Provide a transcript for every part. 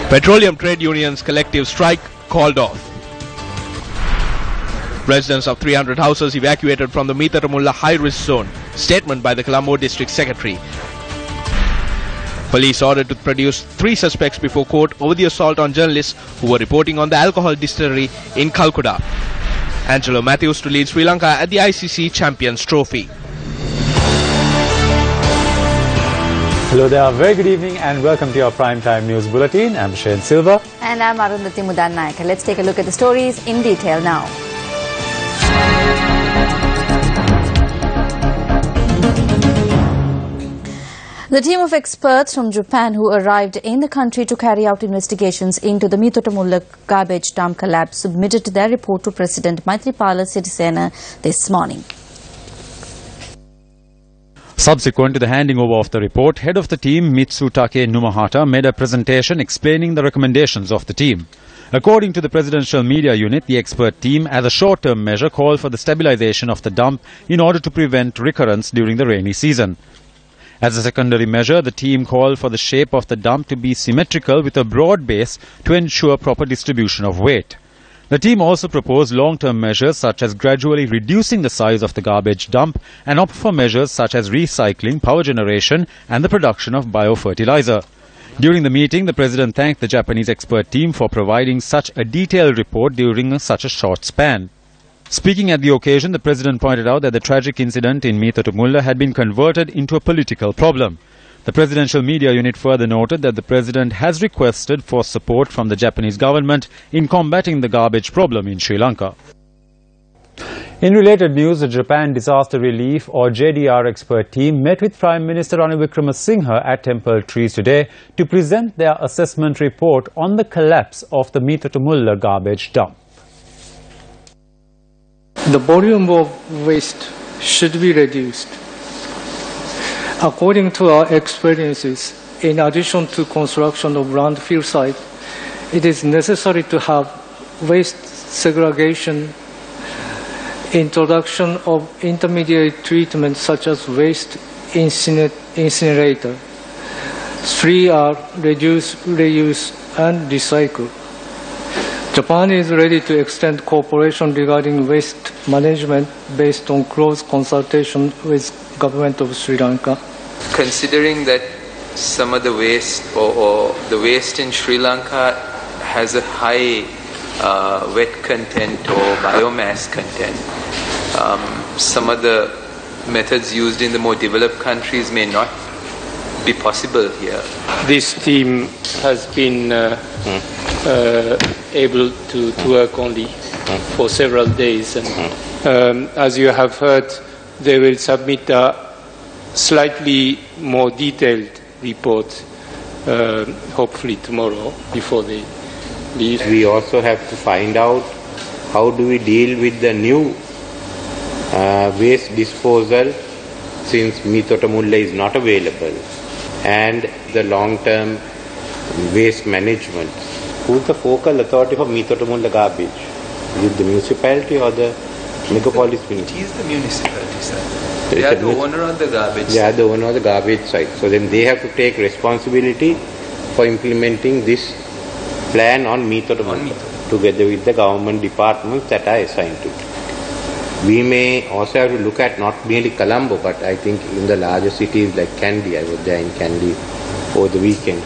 Petroleum Trade Union's collective strike called off. Residents of 300 houses evacuated from the Meetaramulla high-risk zone. Statement by the Colombo District Secretary. Police ordered to produce 3 suspects before court over the assault on journalists who were reporting on the alcohol distillery in Calcutta. Angelo Matthews to lead Sri Lanka at the ICC Champions Trophy. Hello there, very good evening and welcome to your Primetime News Bulletin. I'm Shane Silva. And I'm Arundhati Mudannayak. Let's take a look at the stories in detail now. The team of experts from Japan who arrived in the country to carry out investigations into the Meetaramulla garbage dump collapse submitted their report to President Maithripala Sirisena this morning. Subsequent to the handing over of the report, head of the team, Mitsutake Numahata, made a presentation explaining the recommendations of the team. According to the presidential media unit, the expert team, as a short-term measure, called for the stabilization of the dump in order to prevent recurrence during the rainy season. As a secondary measure, the team called for the shape of the dump to be symmetrical with a broad base to ensure proper distribution of weight. The team also proposed long-term measures such as gradually reducing the size of the garbage dump and opt for measures such as recycling, power generation and the production of biofertilizer. During the meeting, the President thanked the Japanese expert team for providing such a detailed report during such a short span. Speaking at the occasion, the President pointed out that the tragic incident in Meetaramulla had been converted into a political problem. The presidential media unit further noted that the President has requested for support from the Japanese government in combating the garbage problem in Sri Lanka. In related news, the Japan Disaster Relief or JDR expert team met with Prime Minister Ranil Wickremesinghe at Temple Trees today to present their assessment report on the collapse of the Meetaramulla garbage dump. The volume of waste should be reduced. According to our experiences, in addition to construction of landfill site, it is necessary to have waste segregation, introduction of intermediate treatment such as waste incinerator. 3 are reduce, reuse, and recycle. Japan is ready to extend cooperation regarding waste management based on close consultation with government of Sri Lanka. Considering that some of the waste or the waste in Sri Lanka has a high wet content or biomass content, some of the methods used in the more developed countries may not be possible here. This team has been able to work only for several days, and as you have heard, they will submit a slightly more detailed report hopefully tomorrow before they leave. We also have to find out how do we deal with the new waste disposal since Meetaramulla is not available, and the long-term waste management. Who's the focal authority for Meetaramulla garbage? Is it the municipality or the megapolis municipality? It is the municipality, sir. They are the owner of the garbage site. They are the owner of the garbage site. So then they have to take responsibility for implementing this plan on Meetaramulla together with the government departments that are assigned to it. We may also have to look at not merely Colombo, but I think in the larger cities like Kandy. I was there in Kandy over the weekend.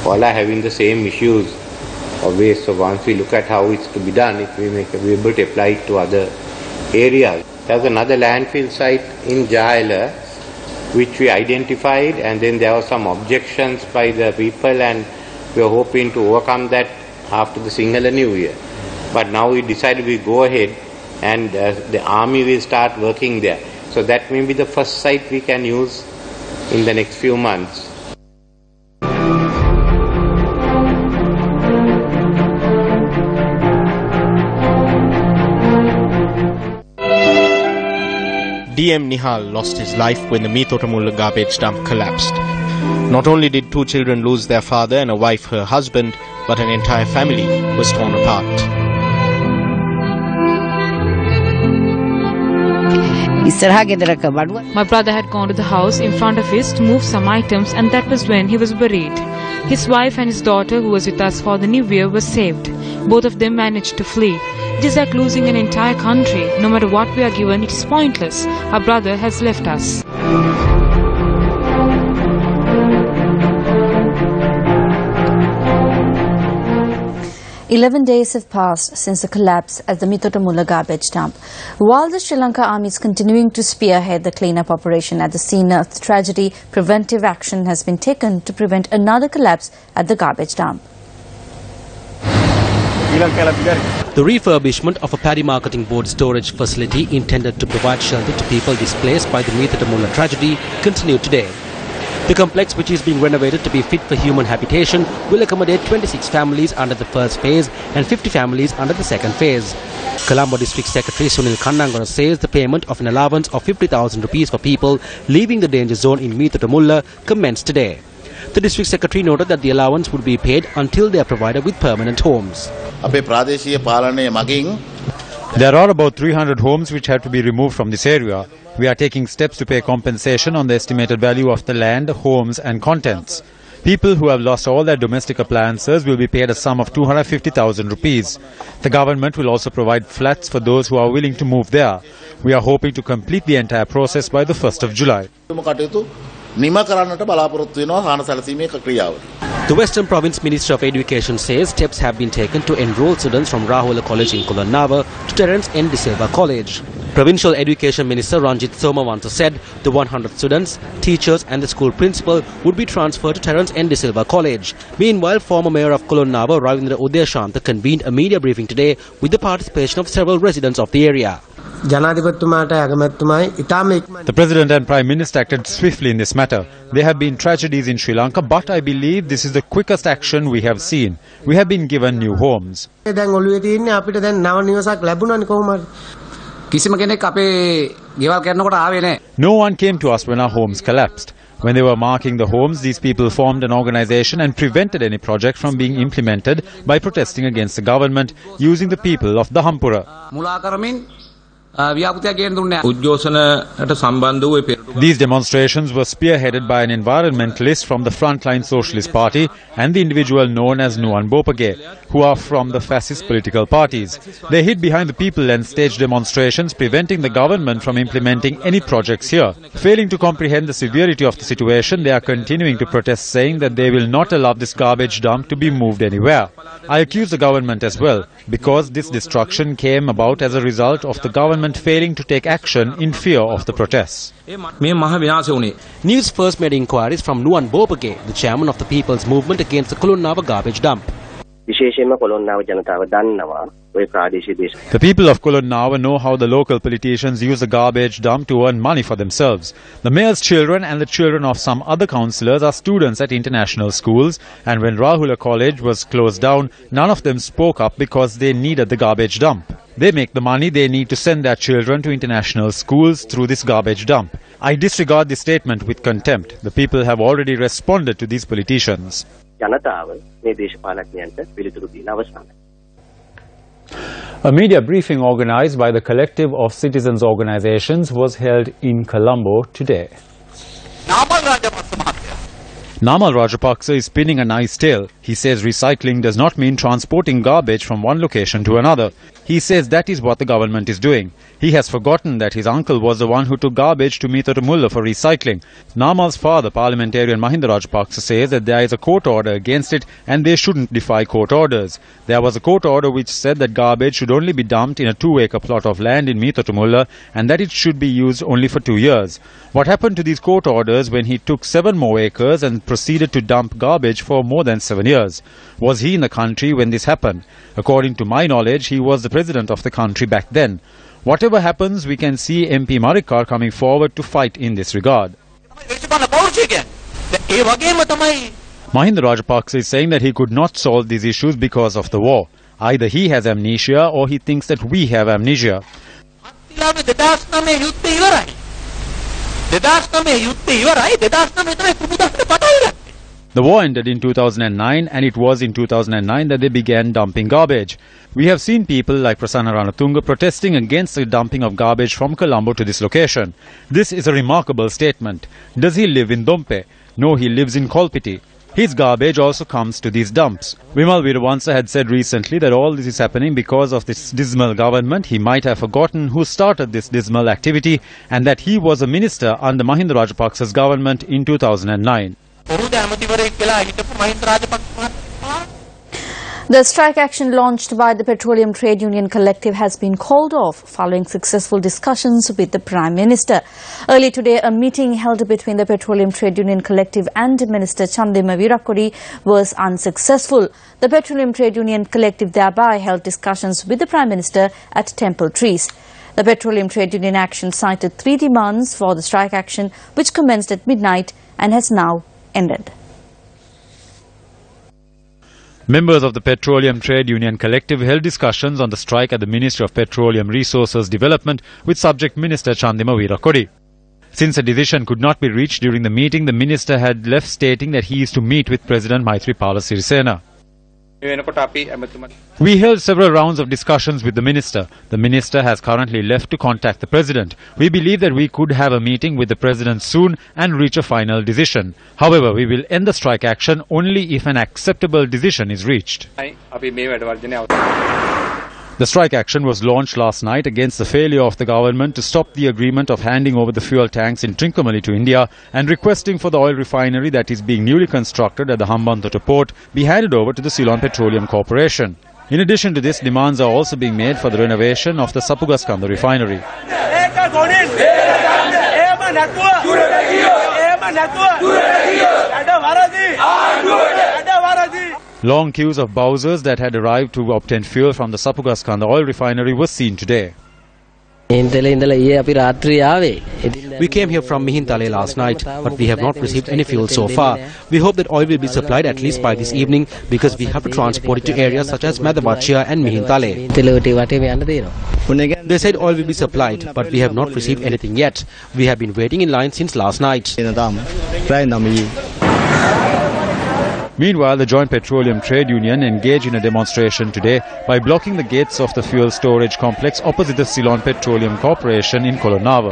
All are having the same issues of waste. So once we look at how it's to be done, if we may be able to apply it to other areas. There's another landfill site in Jaila which we identified, and then there were some objections by the people, and we are hoping to overcome that after the Sinhala New Year. But now we decided we go ahead and the army will start working there. So that may be the first site we can use in the next few months. DM Nihal lost his life when the Meetaramulla garbage dump collapsed. Not only did 2 children lose their father and a wife her husband, but an entire family was torn apart. My brother had gone to the house in front of his to move some items, and that was when he was buried. His wife and his daughter, who was with us for the New Year, were saved. Both of them managed to flee. It is like losing an entire country. No matter what we are given, it is pointless. Our brother has left us. 11 days have passed since the collapse at the Mitotamulla garbage dump. While the Sri Lanka Army is continuing to spearhead the cleanup operation at the scene of the tragedy, preventive action has been taken to prevent another collapse at the garbage dump. The refurbishment of a paddy marketing board storage facility intended to provide shelter to people displaced by the Mitotamulla tragedy continued today. The complex, which is being renovated to be fit for human habitation, will accommodate 26 families under the first phase and 50 families under the second phase. Colombo District Secretary Sunil Kannangana says the payment of an allowance of 50,000 rupees for people leaving the danger zone in Mitotamulla commenced today. The District Secretary noted that the allowance would be paid until they are provided with permanent homes. There are about 300 homes which have to be removed from this area. We are taking steps to pay compensation on the estimated value of the land, homes and contents. People who have lost all their domestic appliances will be paid a sum of 250,000 rupees. The government will also provide flats for those who are willing to move there. We are hoping to complete the entire process by the 1st of July. The Western Province Minister of Education says steps have been taken to enroll students from Rahula College in Kolonnawa to Terence N. De Silva College. Provincial Education Minister Ranjit Somawanta said the 100 students, teachers and the school principal would be transferred to Terence N. De Silva College. Meanwhile, former Mayor of Kolonnawa Ravindra Udayashantha convened a media briefing today with the participation of several residents of the area. The President and Prime Minister acted swiftly in this matter. There have been tragedies in Sri Lanka, but I believe this is the quickest action we have seen. We have been given new homes. No one came to us when our homes collapsed. When they were marking the homes, these people formed an organization and prevented any project from being implemented by protesting against the government using the people of the Hampura. These demonstrations were spearheaded by an environmentalist from the Frontline Socialist Party and the individual known as News1st, who are from the fascist political parties. They hid behind the people and staged demonstrations, preventing the government from implementing any projects here. Failing to comprehend the severity of the situation, they are continuing to protest, saying that they will not allow this garbage dump to be moved anywhere. I accuse the government as well, because this destruction came about as a result of the government failing to take action in fear of the protests. News First made inquiries from Nuwan Bopage, the chairman of the People's Movement against the Kolonnawa garbage dump. The people of Kolonnawa know how the local politicians use the garbage dump to earn money for themselves. The mayor's children and the children of some other councillors are students at international schools, and when Rahula College was closed down, none of them spoke up because they needed the garbage dump. They make the money they need to send their children to international schools through this garbage dump. I disregard this statement with contempt. The people have already responded to these politicians. A media briefing organized by the Collective of Citizens Organizations was held in Colombo today. Namal Rajapaksa is spinning a nice tale. He says recycling does not mean transporting garbage from one location to another. He says that is what the government is doing. He has forgotten that his uncle was the one who took garbage to Mitotamulla for recycling. Namal's father, parliamentarian Mahinda Rajapaksa, says that there is a court order against it and they shouldn't defy court orders. There was a court order which said that garbage should only be dumped in a 2-acre plot of land in Mitotamulla and that it should be used only for 2 years. What happened to these court orders when he took 7 more acres and proceeded to dump garbage for more than 7 years? Was he in the country when this happened? According to my knowledge, he was the president of the country back then. Whatever happens, we can see MP Marikkar coming forward to fight in this regard. Mahinda Rajapaksa is saying that he could not solve these issues because of the war. Either he has amnesia or he thinks that we have amnesia. The war ended in 2009 and it was in 2009 that they began dumping garbage. We have seen people like Prasanna Ranatunga protesting against the dumping of garbage from Colombo to this location. This is a remarkable statement. Does he live in Dompe? No, he lives in Kolpiti. His garbage also comes to these dumps. Vimal Veeravansa had said recently that all this is happening because of this dismal government. He might have forgotten who started this dismal activity and that he was a minister under Mahinda Rajapaksa's government in 2009. The strike action launched by the Petroleum Trade Union Collective has been called off following successful discussions with the Prime Minister. Early today, a meeting held between the Petroleum Trade Union Collective and Minister Chandima Virakodi was unsuccessful. The Petroleum Trade Union Collective thereby held discussions with the Prime Minister at Temple Trees. The Petroleum Trade Union action cited 3 demands for the strike action, which commenced at midnight and has now ended. Members of the Petroleum Trade Union Collective held discussions on the strike at the Ministry of Petroleum Resources Development with Subject Minister Chandima Virakodi. Since a decision could not be reached during the meeting, the minister had left stating that he is to meet with President Maithripala Sirisena. We held several rounds of discussions with the minister. The minister has currently left to contact the president. We believe that we could have a meeting with the president soon and reach a final decision. However, we will end the strike action only if an acceptable decision is reached. The strike action was launched last night against the failure of the government to stop the agreement of handing over the fuel tanks in Trincomalee to India and requesting for the oil refinery that is being newly constructed at the Hambantota port be handed over to the Ceylon Petroleum Corporation. In addition to this, demands are also being made for the renovation of the Sapugaskanda refinery. Long queues of bowsers that had arrived to obtain fuel from the Sapugaskanda oil refinery were seen today. We came here from Mihintale last night, but we have not received any fuel so far. We hope that oil will be supplied at least by this evening because we have to transport it to areas such as Madhavachia and Mihintale. They said oil will be supplied, but we have not received anything yet. We have been waiting in line since last night. Meanwhile, the Joint Petroleum Trade Union engaged in a demonstration today by blocking the gates of the fuel storage complex opposite the Ceylon Petroleum Corporation in Kolonava.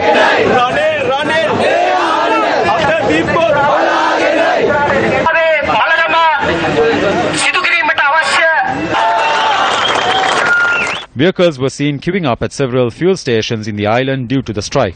Vehicles were seen queuing up at several fuel stations in the island due to the strike.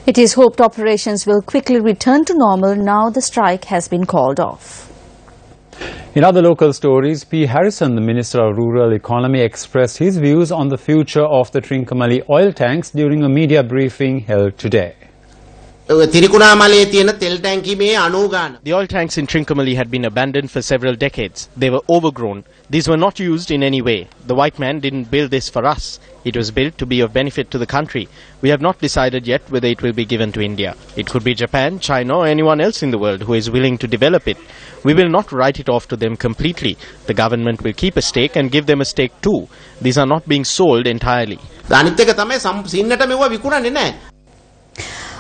It is hoped operations will quickly return to normal now the strike has been called off. In other local stories, P. Harrison, the Minister of Rural Economy, expressed his views on the future of the Trincomalee oil tanks during a media briefing held today. The oil tanks in Trincomalee had been abandoned for several decades. They were overgrown. These were not used in any way. The white man didn't build this for us. It was built to be of benefit to the country. We have not decided yet whether it will be given to India. It could be Japan, China or anyone else in the world who is willing to develop it. We will not write it off to them completely. The government will keep a stake and give them a stake too. These are not being sold entirely.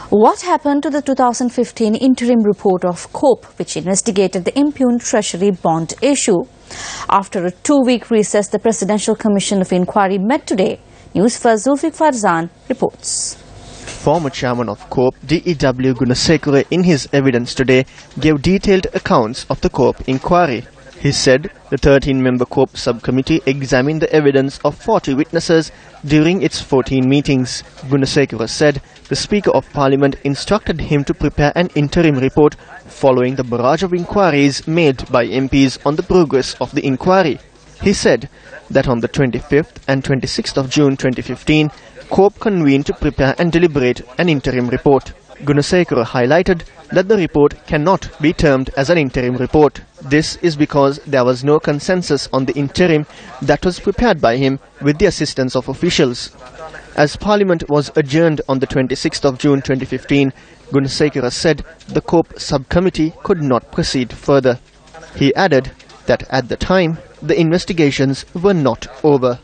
What happened to the 2015 interim report of COPE, which investigated the impugned Treasury bond issue? After a 2-week recess, the Presidential Commission of Inquiry met today. Newsfirst Zulfiq Farzan reports. former chairman of CORP, DEW Gunasekara, in his evidence today, gave detailed accounts of the CORP inquiry. He said the 13-member CORP subcommittee examined the evidence of 40 witnesses during its 14 meetings. Gunasekara said the Speaker of Parliament instructed him to prepare an interim report following the barrage of inquiries made by MPs on the progress of the inquiry. He said that on the 25th and 26th of June 2015, CORP convened to prepare and deliberate an interim report. Gunasekara highlighted that the report cannot be termed as an interim report. This is because there was no consensus on the interim that was prepared by him with the assistance of officials. As Parliament was adjourned on the 26th of June 2015, Gunasekara said the CORP subcommittee could not proceed further. He added that at the time, the investigations were not over.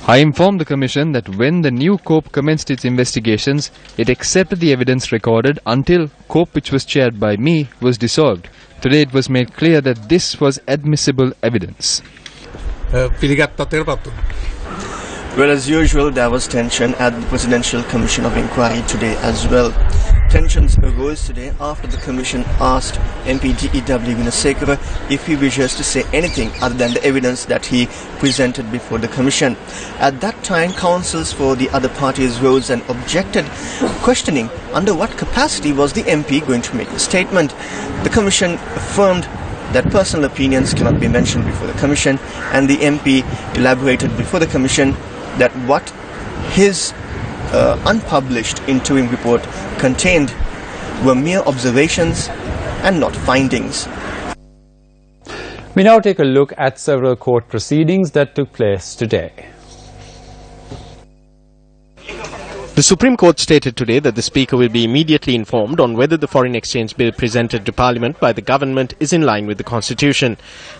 I informed the Commission that when the new CORP commenced its investigations, it accepted the evidence recorded until CORP, which was chaired by me, was dissolved. Today it was made clear that this was admissible evidence. Well, as usual, there was tension at the Presidential Commission of Inquiry today as well. Tensions arose today after the Commission asked MP DEW Gunasekara if he wishes to say anything other than the evidence that he presented before the Commission. At that time, counsels for the other parties rose and objected, questioning under what capacity was the MP going to make a statement. The Commission affirmed that personal opinions cannot be mentioned before the Commission, and the MP elaborated before the Commission that what his unpublished interim report contained were mere observations and not findings. We now take a look at several court proceedings that took place today. The Supreme Court stated today that the Speaker will be immediately informed on whether the foreign exchange bill presented to Parliament by the government is in line with the Constitution.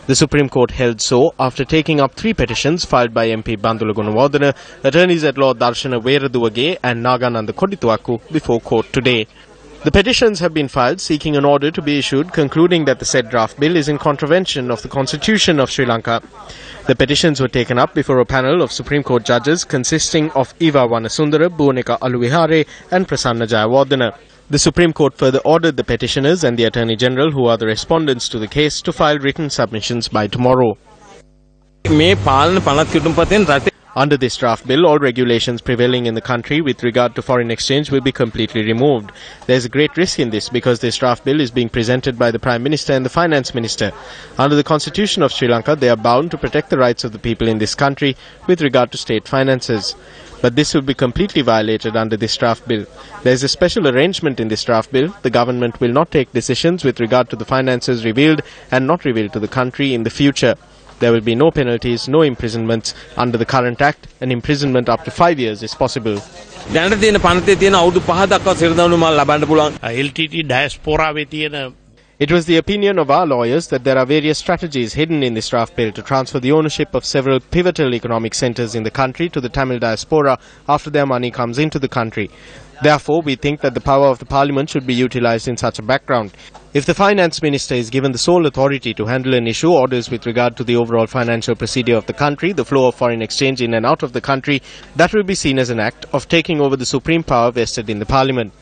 The Supreme Court held so after taking up 3 petitions filed by MP Bandula Gunawardena, attorneys at law Darshana Weraduwage and Nagananda Kodituaku before court today. The petitions have been filed seeking an order to be issued concluding that the said draft bill is in contravention of the Constitution of Sri Lanka. The petitions were taken up before a panel of Supreme Court judges consisting of Eva Wanasundara, Bhuvanika Aluwihare and Prasanna Jayawardena. The Supreme Court further ordered the petitioners and the Attorney General, who are the respondents to the case, to file written submissions by tomorrow. Under this draft bill, all regulations prevailing in the country with regard to foreign exchange will be completely removed. There is a great risk in this because this draft bill is being presented by the Prime Minister and the Finance Minister. Under the Constitution of Sri Lanka, they are bound to protect the rights of the people in this country with regard to state finances. But this will be completely violated under this draft bill. There is a special arrangement in this draft bill. The government will not take decisions with regard to the finances revealed and not revealed to the country in the future. There will be no penalties, no imprisonments. Under the current act, an imprisonment up to 5 years is possible. It was the opinion of our lawyers that there are various strategies hidden in this draft bill to transfer the ownership of several pivotal economic centres in the country to the Tamil diaspora after their money comes into the country. Therefore, we think that the power of the Parliament should be utilised in such a background. If the Finance Minister is given the sole authority to handle and issue orders with regard to the overall financial procedure of the country, the flow of foreign exchange in and out of the country, that will be seen as an act of taking over the supreme power vested in the Parliament.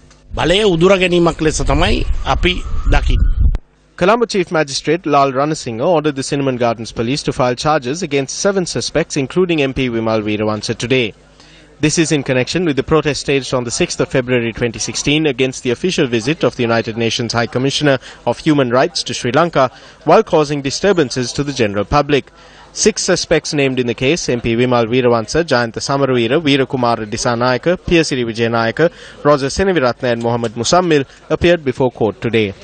Colombo Chief Magistrate Lal Ranasinghe ordered the Cinnamon Gardens Police to file charges against 7 suspects, including MP Vimal Weerawansa today. This is in connection with the protest staged on the 6th of February 2016 against the official visit of the United Nations High Commissioner of Human Rights to Sri Lanka, while causing disturbances to the general public. 6 suspects named in the case, MP Vimal Weerawansa, Jayantha Samaravira, Veerakumara Disanayaka, Piyasiri Vijayanayaka, Roger Seneviratne and Mohammed Musammil appeared before court today.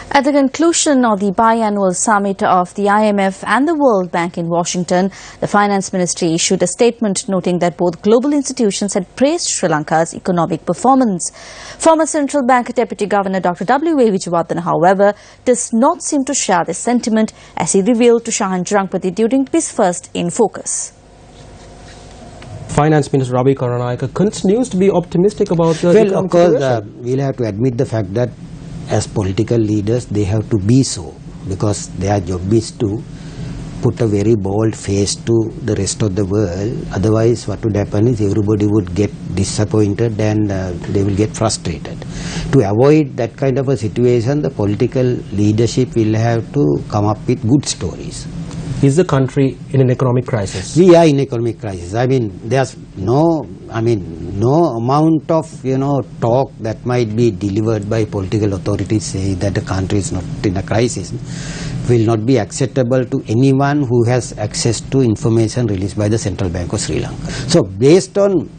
At the conclusion of the biannual summit of the IMF and the World Bank in Washington, the Finance Ministry issued a statement noting that both global institutions had praised Sri Lanka's economic performance. Former Central Bank Deputy Governor Dr. W.A. Wijewardena, however, does not seem to share this sentiment, as he revealed to Shahan Jurangpati during Newsfirst in Focus. Finance Minister Ravi Karunanika continues to be optimistic about the Well, of course, we'll have to admit the fact that as political leaders, they have to be so, because their job is to put a very bold face to the rest of the world. Otherwise, what would happen is everybody would get disappointed and they will get frustrated. To avoid that kind of a situation, the political leadership will have to come up with good stories. Is the country in an economic crisis? We are in economic crisis. I mean, there's no amount of, talk that might be delivered by political authorities saying that the country is not in a crisis will not be acceptable to anyone who has access to information released by the Central Bank of Sri Lanka. So, based on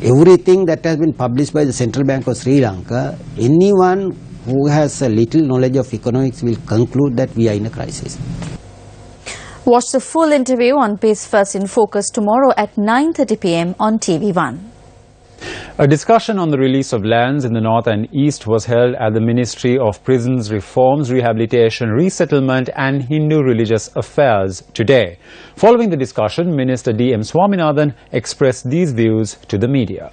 everything that has been published by the Central Bank of Sri Lanka, anyone who has a little knowledge of economics will conclude that we are in a crisis. Watch the full interview on Newsfirst in Focus tomorrow at 9:30 p.m. on TV1. A discussion on the release of lands in the north and east was held at the Ministry of Prisons, Reforms, Rehabilitation, Resettlement and Hindu Religious Affairs today. Following the discussion, Minister D.M. Swaminathan expressed these views to the media.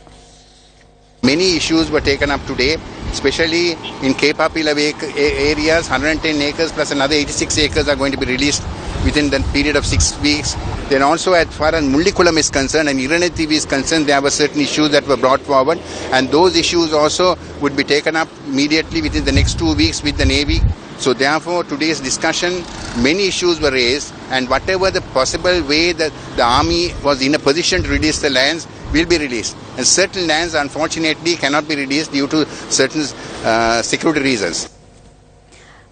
Many issues were taken up today, especially in Kepapila areas. 110 acres plus another 86 acres are going to be released within the period of 6 weeks. Then also, as far as Mullikulam is concerned and Iranathivi is concerned, there were certain issues that were brought forward, and those issues also would be taken up immediately within the next 2 weeks with the Navy. So therefore, today's discussion, many issues were raised, and whatever the possible way that the army was in a position to release the lands will be released. And certain lands, unfortunately, cannot be released due to certain security reasons.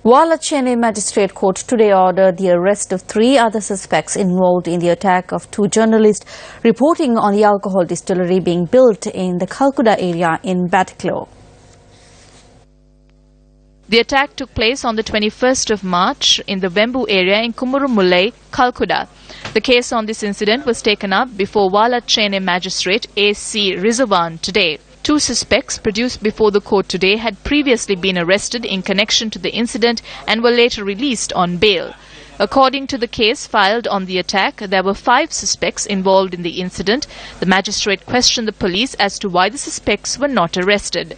Chennai Magistrate Court today ordered the arrest of 3 other suspects involved in the attack of 2 journalists reporting on the alcohol distillery being built in the Kalkuda area in Batticaloa. The attack took place on the 21st of March in the Vembu area in Kumurumullai, Kalkuda. The case on this incident was taken up before Chennai Magistrate A.C. Rizavan today. 2 suspects produced before the court today had previously been arrested in connection to the incident and were later released on bail. According to the case filed on the attack, there were 5 suspects involved in the incident. The magistrate questioned the police as to why the suspects were not arrested.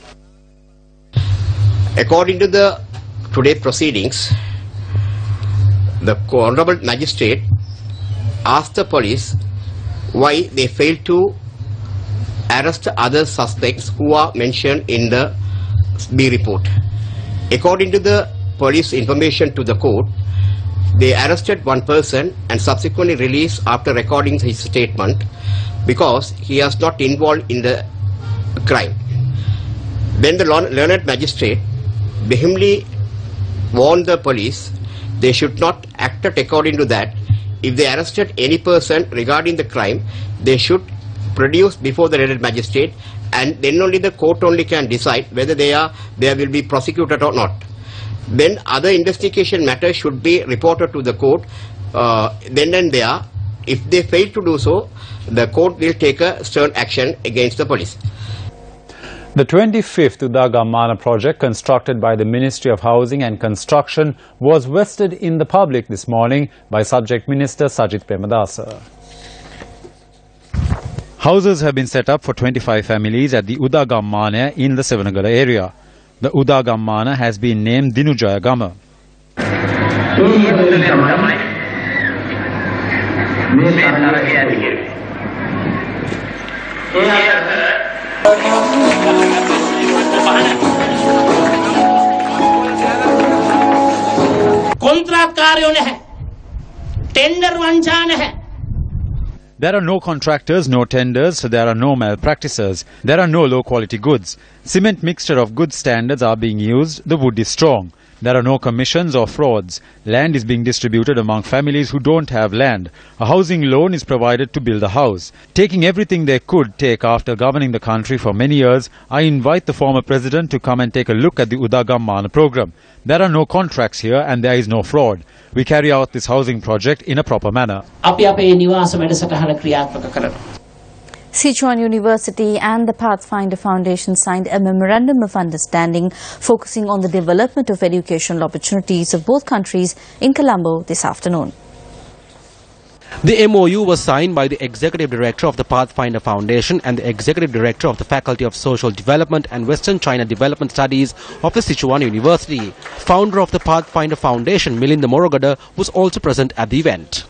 According to the today proceedings, the Honorable Magistrate asked the police why they failed to arrest other suspects who are mentioned in the B report. According to the police information to the court, they arrested one person and subsequently released after recording his statement because he was not involved in the crime. Then the learned magistrate vehemently warned the police they should not act according to that. If they arrested any person regarding the crime, they should produce before the learned magistrate, and then only the court only can decide whether they will be prosecuted or not. Then other investigation matters should be reported to the court then and there. If they fail to do so, the court will take a stern action against the police. The 25th Udagammana project, constructed by the Ministry of Housing and Construction, was vested in the public this morning by Subject Minister Sajith Premadasa. Houses have been set up for 25 families at the Udagammana in the Sevanagala area. The Udagammana has been named Dinujaya Gama. There are no contractors, no tenders, so there are no malpractices. There are no low-quality goods. Cement mixture of good standards are being used. The wood is strong. There are no commissions or frauds. Land is being distributed among families who don't have land. A housing loan is provided to build a house. Taking everything they could take after governing the country for many years, I invite the former president to come and take a look at the Udagammana program. There are no contracts here and there is no fraud. We carry out this housing project in a proper manner. Sichuan University and the Pathfinder Foundation signed a memorandum of understanding focusing on the development of educational opportunities of both countries in Colombo this afternoon. The MOU was signed by the Executive Director of the Pathfinder Foundation and the Executive Director of the Faculty of Social Development and Western China Development Studies of the Sichuan University. Founder of the Pathfinder Foundation, Milinda Morogada, was also present at the event.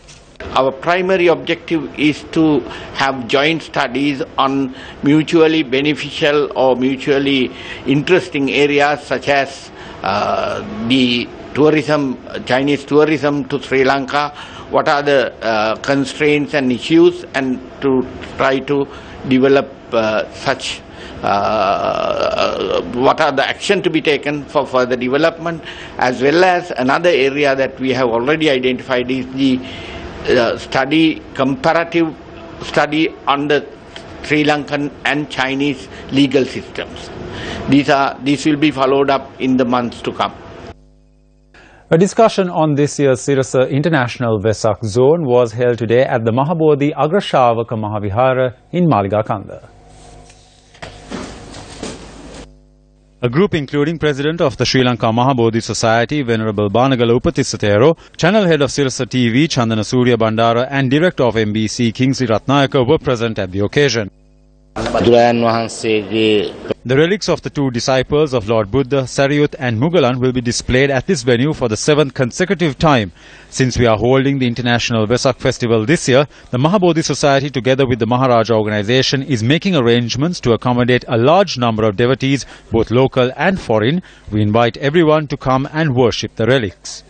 Our primary objective is to have joint studies on mutually beneficial or mutually interesting areas such as the tourism, Chinese tourism to Sri Lanka, what are the constraints and issues, and to try to develop such what are the action to be taken for further development, as well as another area that we have already identified is the comparative study on the Sri Lankan and Chinese legal systems. These will be followed up in the months to come. A discussion on this year's Sirasa International Vesak Zone was held today at the Mahabodhi Agrashavaka Mahavihara in Maligakanda. A group including President of the Sri Lanka Mahabodhi Society, Venerable Banagala Upatisatero, Channel Head of Sirasa TV, Chandana Surya Bandara, and Director of MBC, Kingsley Ratnayaka, were present at the occasion. The relics of the two disciples of Lord Buddha, Sariyut and Mugalan, will be displayed at this venue for the 7th consecutive time. Since we are holding the International Vesak Festival this year, the Mahabodhi Society, together with the Maharaja organization, is making arrangements to accommodate a large number of devotees, both local and foreign. We invite everyone to come and worship the relics.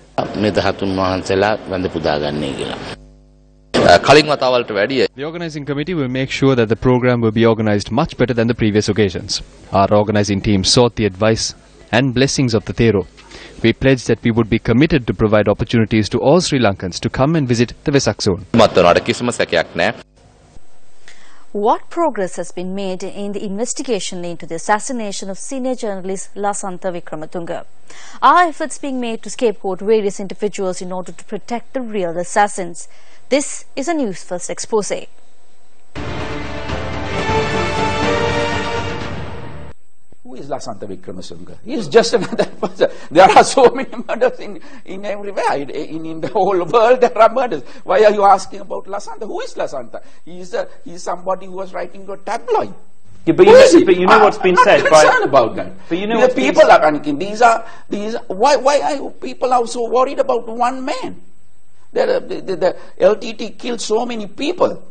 The organizing committee will make sure that the program will be organized much better than the previous occasions. Our organizing team sought the advice and blessings of the Thero. We pledged that we would be committed to provide opportunities to all Sri Lankans to come and visit the Vesak Zone. What progress has been made in the investigation into the assassination of senior journalist Lasantha Wickrematunge? Are efforts being made to scapegoat various individuals in order to protect the real assassins? This is a News First expose. Who is Lasantha Wickrematunge? He is just another person. There are so many murders in everywhere. In the whole world there are murders. Why are you asking about Lasantha? Who is Lasantha? He is somebody who was writing a tabloid. Yeah, but you know what's been said. I'm not concerned about that. But you know the people are panicking. Why are people so worried about one man? The LTT killed so many people.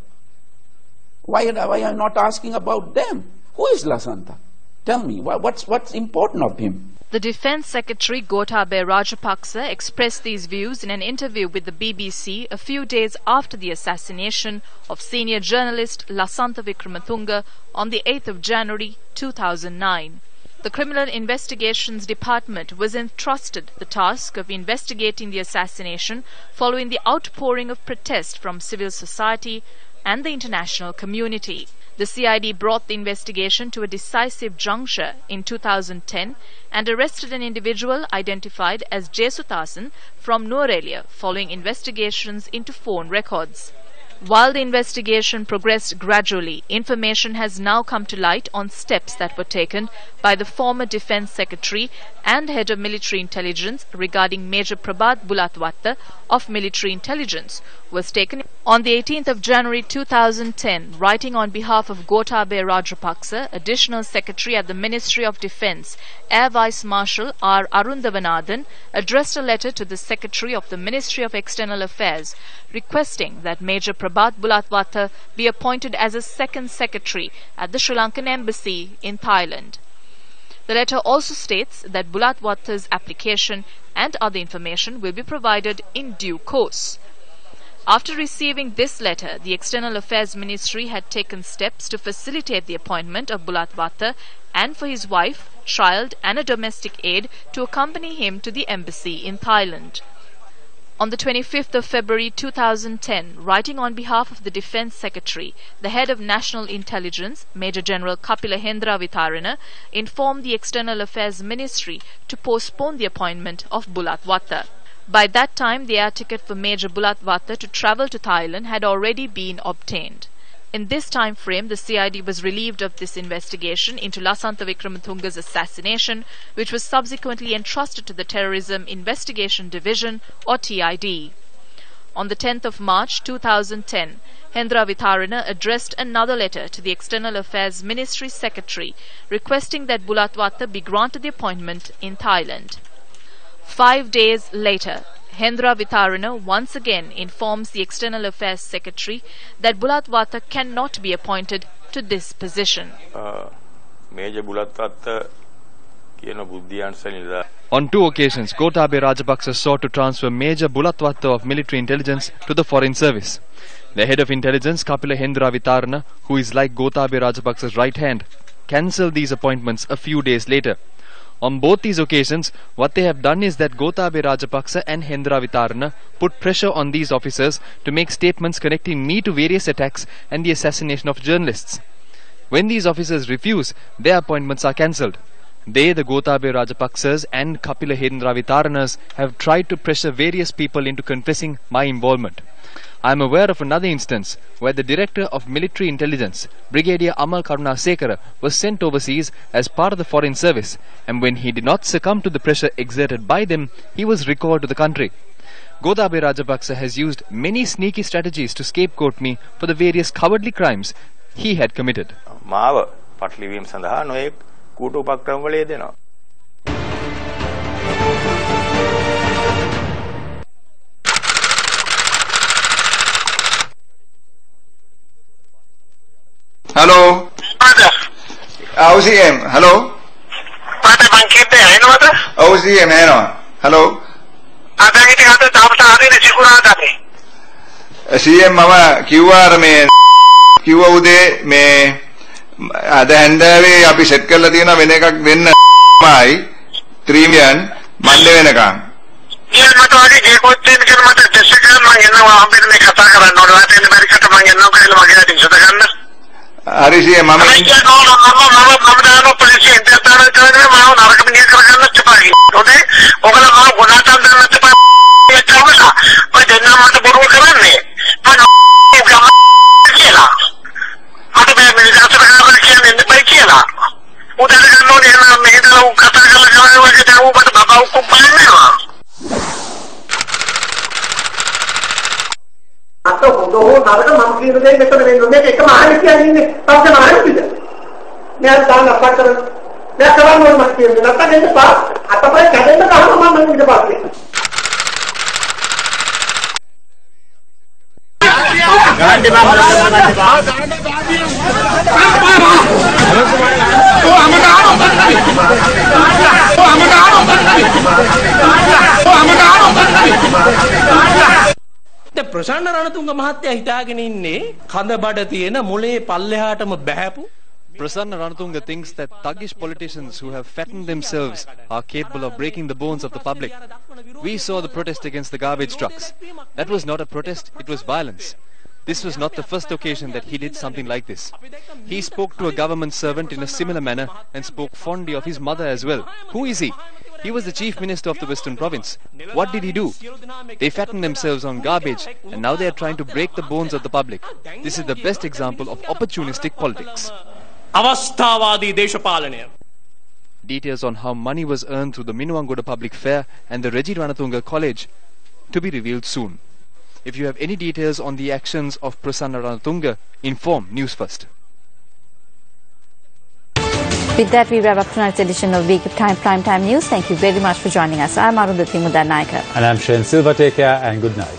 Why are you not asking about them? Who is Lasantha? Tell me, what's important of him? The Defence Secretary Gotabaya Rajapaksa expressed these views in an interview with the BBC a few days after the assassination of senior journalist Lasantha Wickrematunge on the 8th of January 2009. The Criminal Investigations Department was entrusted the task of investigating the assassination following the outpouring of protest from civil society and the international community. The CID brought the investigation to a decisive juncture in 2010 and arrested an individual identified as Jesuthasan from Nuwara following investigations into phone records. While the investigation progressed gradually, information has now come to light on steps that were taken by the former Defence Secretary and Head of Military Intelligence regarding Major Prabhat Bulatwatta of Military Intelligence was taken on the 18th of January 2010. Writing on behalf of Gotabaya Rajapaksa, Additional Secretary at the Ministry of Defence, Air Vice Marshal R. Arundavanathan addressed a letter to the Secretary of the Ministry of External Affairs requesting that Major Prabhat Bulatwatta be appointed as a second secretary at the Sri Lankan Embassy in Thailand. The letter also states that Bulatwatta's application and other information will be provided in due course. After receiving this letter, the External Affairs Ministry had taken steps to facilitate the appointment of Bulatwatta and for his wife, child and a domestic aide to accompany him to the embassy in Thailand. On the 25th of February 2010, writing on behalf of the Defence Secretary, the Head of National Intelligence, Major General Kapila Vitharana, informed the External Affairs Ministry to postpone the appointment of Bulatwatta. By that time, the air ticket for Major Bulatwatta to travel to Thailand had already been obtained. In this time frame, the CID was relieved of this investigation into Lasantha Wickrematunge's assassination, which was subsequently entrusted to the Terrorism Investigation Division, or TID. On the 10th of March 2010, Hendra Vitharana addressed another letter to the External Affairs Ministry Secretary requesting that Bulatwatta be granted the appointment in Thailand. 5 days later, Hendra Vitharana once again informs the External Affairs Secretary that Bulatwatta cannot be appointed to this position. On 2 occasions, Gotabaya Rajapaksa sought to transfer Major Bulatwatta of military intelligence to the foreign service. The head of intelligence, Kapila Hendra Vitharana, who is like Gotabaya Rajapaksa's right hand, cancelled these appointments a few days later. On both these occasions, what they have done is that Gotabaya Rajapaksa and Hendra Vitharana put pressure on these officers to make statements connecting me to various attacks and the assassination of journalists. When these officers refuse, their appointments are cancelled. They, the Gotabaya Rajapaksas and Kapila Hendra Vitharanas, have tried to pressure various people into confessing my involvement. I am aware of another instance where the Director of Military Intelligence, Brigadier Amal Karunasekara, was sent overseas as part of the foreign service, and when he did not succumb to the pressure exerted by them, he was recalled to the country. Gotabaya Rajapaksa has used many sneaky strategies to scapegoat me for the various cowardly crimes he had committed. Hello. OCM. Hello. OCM. Hello. CM mama QR me QR ude me ada හන්දෑවේ අපි set කරලා තියෙනවා වෙන එකක් දෙන්න මයි 3 million මණ්ඩේ වෙනකන්. ඊයන් මට වගේ ගේ කොච්චෙන් කියලා මට ටෙස්ට් එකක් මම එනවා අපිට මේ කතා කරන්න ඕනේ. වාට එන්න බැරි කට මම එනවා කියලා මගේ අතින් සද ගන්න. හරි CM මම දානවා පොලිසිය ඉන්ටර්තාරය කරගෙන මම නරක මිනිහ කරගන්න තිබයි. හොඳේ ඔයගොල්ලෝ මම ගොඩාක් අන්දන්න තිබයි. ඒක තමයි මම දෙන්නා මට බොරුව කරන්නේ. මම කියලා මට මේ මිනිස්සුන්ට කතා කියන්නේ දෙපයි කියලා. උදාර ගන්න ඕනේ නම් මේක කතා කරලා වගේ තාම මට බබා උකුම්පන්නේ. අත හොඳෝ නරක මම කියන දේ මෙතන වෙන්නේ මේක එකම ආයෙත් කියන්නේ ඉන්නේ පස්සේ මානසිකද මම දාන්න අපට මම කරන්න ඕන මම කියන්නේ නැත්නම් එන්න පා අතපය කැඩෙන්න ගහම මම ඊට පස්සේ ගාන්ඩි ප්‍රසන්න රණතුංග මහත්තයා හිතාගෙන ඉන්නේ කඳ බඩ තියෙන මොලේ පල්ලෙහාටම බහැපු. Prasanna Ranatunga thinks that thuggish politicians who have fattened themselves are capable of breaking the bones of the public. We saw the protest against the garbage trucks. That was not a protest, it was violence. This was not the first occasion that he did something like this. He spoke to a government servant in a similar manner and spoke fondly of his mother as well. Who is he? He was the chief minister of the Western province. What did he do? They fattened themselves on garbage and now they are trying to break the bones of the public. This is the best example of opportunistic politics. Details on how money was earned through the Minuwangoda Public Fair and the Reggie Ranatunga College to be revealed soon. If you have any details on the actions of Prasanna Ranatunga, inform News First. With that, we wrap up tonight's edition of Week of Prime Time News. Thank you very much for joining us. I'm Arundhati Mudanayaka. And I'm Shane Silva. Take care and good night.